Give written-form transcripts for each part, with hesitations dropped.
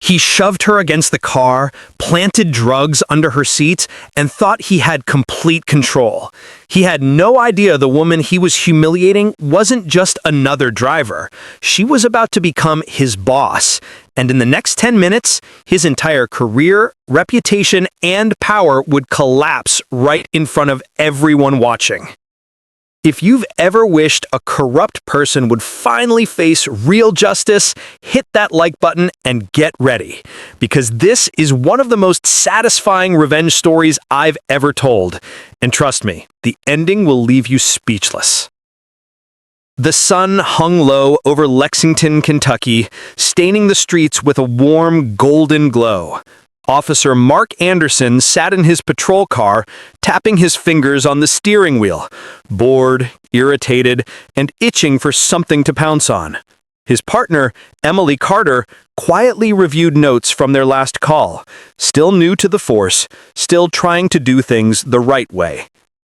He shoved her against the car, planted drugs under her seat, and thought he had complete control. He had no idea the woman he was humiliating wasn't just another driver. She was about to become his boss, and in the next 10 minutes, his entire career, reputation, and power would collapse right in front of everyone watching. If you've ever wished a corrupt person would finally face real justice, hit that like button and get ready, because this is one of the most satisfying revenge stories I've ever told. And trust me, the ending will leave you speechless. The sun hung low over Lexington, Kentucky, staining the streets with a warm, golden glow. Officer Mark Anderson sat in his patrol car, tapping his fingers on the steering wheel, bored, irritated, and itching for something to pounce on. His partner, Emily Carter, quietly reviewed notes from their last call, still new to the force, still trying to do things the right way.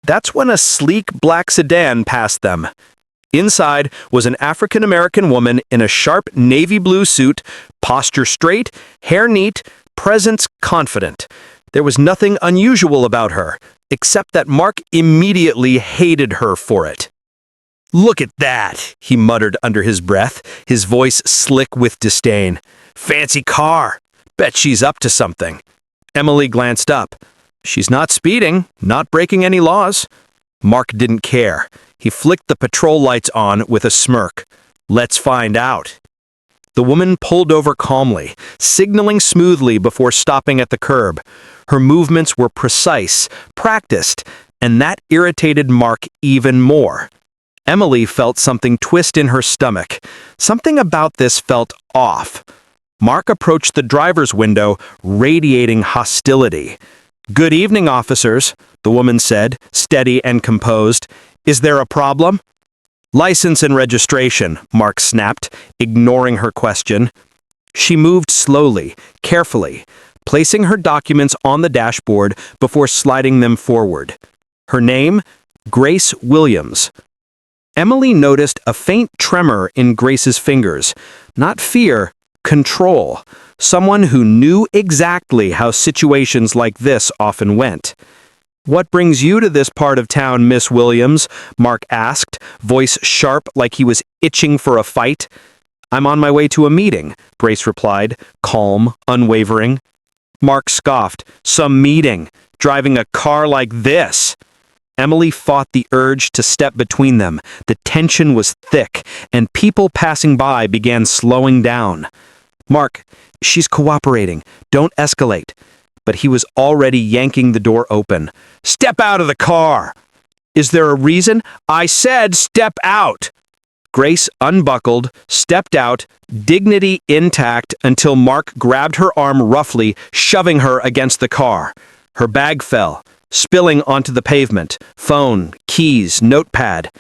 That's when a sleek black sedan passed them. Inside was an African-American woman in a sharp navy blue suit, posture straight, hair neat, presence confident. There was nothing unusual about her, except that Mark immediately hated her for it. "Look at that," he muttered under his breath, his voice slick with disdain. "Fancy car. Bet she's up to something." Emily glanced up. "She's not speeding, not breaking any laws." Mark didn't care. He flicked the patrol lights on with a smirk. "Let's find out." The woman pulled over calmly, signaling smoothly before stopping at the curb. Her movements were precise, practiced, and that irritated Mark even more. Emily felt something twist in her stomach. Something about this felt off. Mark approached the driver's window, radiating hostility. "Good evening, officers," the woman said, steady and composed. "Is there a problem?" "License and registration," Mark snapped, ignoring her question. She moved slowly, carefully, placing her documents on the dashboard before sliding them forward. Her name? Grace Williams. Emily noticed a faint tremor in Grace's fingers. Not fear, control. Someone who knew exactly how situations like this often went. "What brings you to this part of town, Miss Williams?" Mark asked, voice sharp like he was itching for a fight. "I'm on my way to a meeting," Grace replied, calm, unwavering. Mark scoffed. "Some meeting? Driving a car like this?" Emily fought the urge to step between them. The tension was thick, and people passing by began slowing down. "Mark, she's cooperating. Don't escalate." But he was already yanking the door open. "Step out of the car!" "Is there a reason?" "I said step out!" Grace unbuckled, stepped out, dignity intact, until Mark grabbed her arm roughly, shoving her against the car. Her bag fell, spilling onto the pavement. Phone, keys, notepad.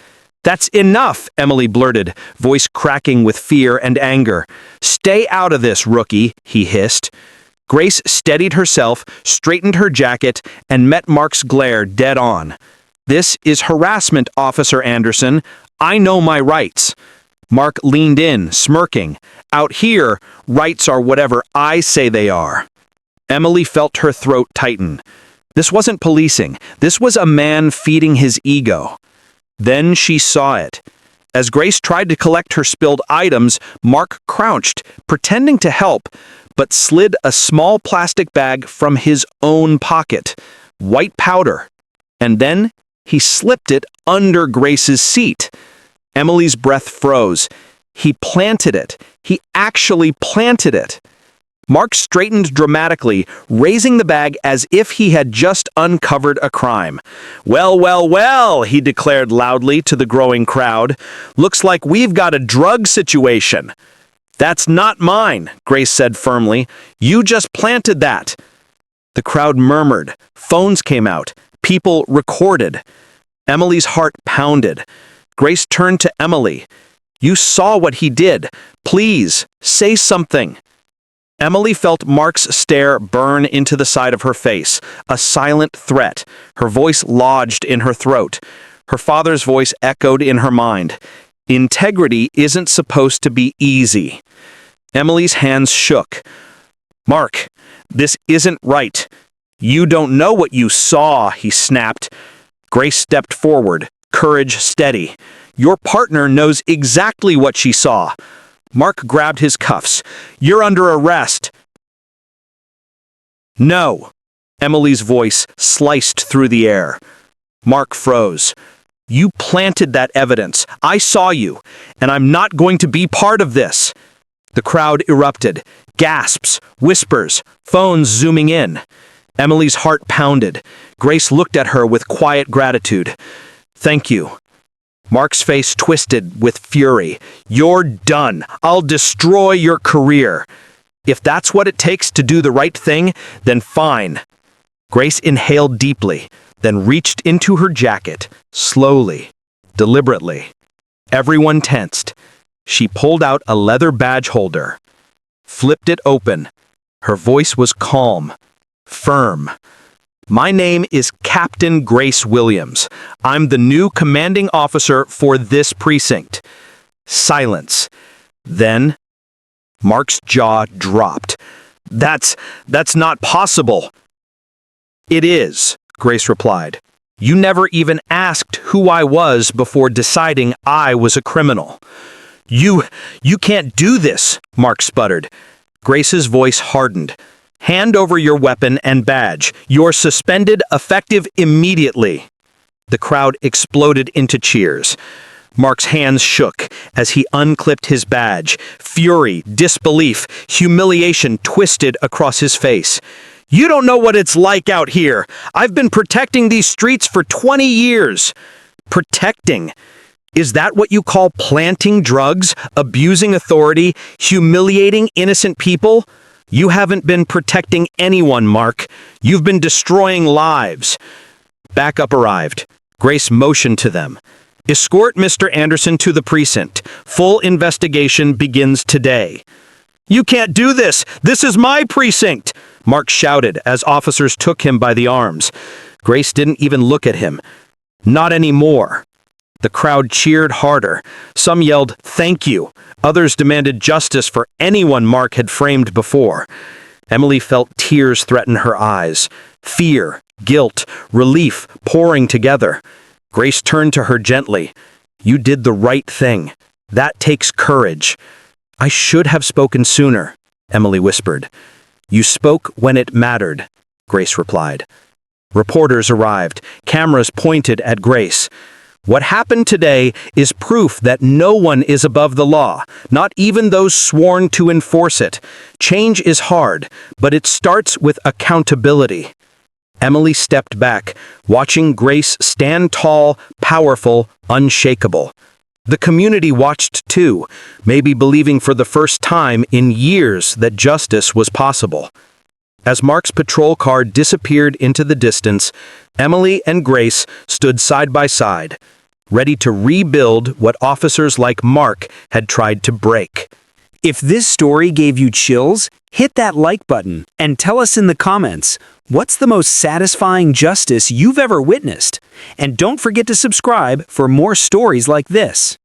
"That's enough," Emily blurted, voice cracking with fear and anger. "Stay out of this, rookie," he hissed. Grace steadied herself, straightened her jacket, and met Mark's glare dead on. "This is harassment, Officer Anderson. I know my rights." Mark leaned in, smirking. "Out here, rights are whatever I say they are." Emily felt her throat tighten. This wasn't policing. This was a man feeding his ego. Then she saw it. As Grace tried to collect her spilled items, Mark crouched, pretending to help, but slid a small plastic bag from his own pocket. White powder. And then he slipped it under Grace's seat. Emily's breath froze. He planted it. He actually planted it. Mark straightened dramatically, raising the bag as if he had just uncovered a crime. "Well, well, well," he declared loudly to the growing crowd. "Looks like we've got a drug situation." "That's not mine," Grace said firmly. "You just planted that." The crowd murmured. Phones came out. People recorded. Emily's heart pounded. Grace turned to Emily. "You saw what he did. Please, say something." Emily felt Mark's stare burn into the side of her face, a silent threat. Her voice lodged in her throat. Her father's voice echoed in her mind. "Integrity isn't supposed to be easy." Emily's hands shook. "Mark, this isn't right. You don't know what you saw," he snapped. Grace stepped forward, courage steady. "Your partner knows exactly what she saw." Mark grabbed his cuffs. "You're under arrest." "No." Emily's voice sliced through the air. Mark froze. "You planted that evidence. I saw you, and I'm not going to be part of this." The crowd erupted. Gasps, whispers, phones zooming in. Emily's heart pounded. Grace looked at her with quiet gratitude. "Thank you." Mark's face twisted with fury. "You're done. I'll destroy your career." "If that's what it takes to do the right thing, then fine." Grace inhaled deeply, then reached into her jacket, slowly, deliberately. Everyone tensed. She pulled out a leather badge holder, flipped it open. Her voice was calm, firm. "My name is Captain Grace Williams. I'm the new commanding officer for this precinct." Silence. Then, Mark's jaw dropped. That's not possible." "It is," Grace replied. "You never even asked who I was before deciding I was a criminal." You can't do this," Mark sputtered. Grace's voice hardened. "Hand over your weapon and badge. You're suspended, effective immediately." The crowd exploded into cheers. Mark's hands shook as he unclipped his badge. Fury, disbelief, humiliation twisted across his face. "You don't know what it's like out here. I've been protecting these streets for 20 years. Protecting? Is that what you call planting drugs, abusing authority, humiliating innocent people? You haven't been protecting anyone, Mark. You've been destroying lives." Backup arrived. Grace motioned to them. "Escort Mr. Anderson to the precinct. Full investigation begins today." "You can't do this! This is my precinct!" Mark shouted as officers took him by the arms. Grace didn't even look at him. "Not anymore." The crowd cheered harder. Some yelled, "Thank you." Others demanded justice for anyone Mark had framed before. Emily felt tears threaten her eyes. Fear, guilt, relief pouring together. Grace turned to her gently. "You did the right thing. That takes courage." "I should have spoken sooner," Emily whispered. "You spoke when it mattered," Grace replied. Reporters arrived, cameras pointed at Grace. "What happened today is proof that no one is above the law, not even those sworn to enforce it. Change is hard, but it starts with accountability." Emily stepped back, watching Grace stand tall, powerful, unshakable. The community watched too, maybe believing for the first time in years that justice was possible. As Mark's patrol car disappeared into the distance, Emily and Grace stood side by side, ready to rebuild what officers like Mark had tried to break. If this story gave you chills, hit that like button and tell us in the comments, what's the most satisfying justice you've ever witnessed? And don't forget to subscribe for more stories like this.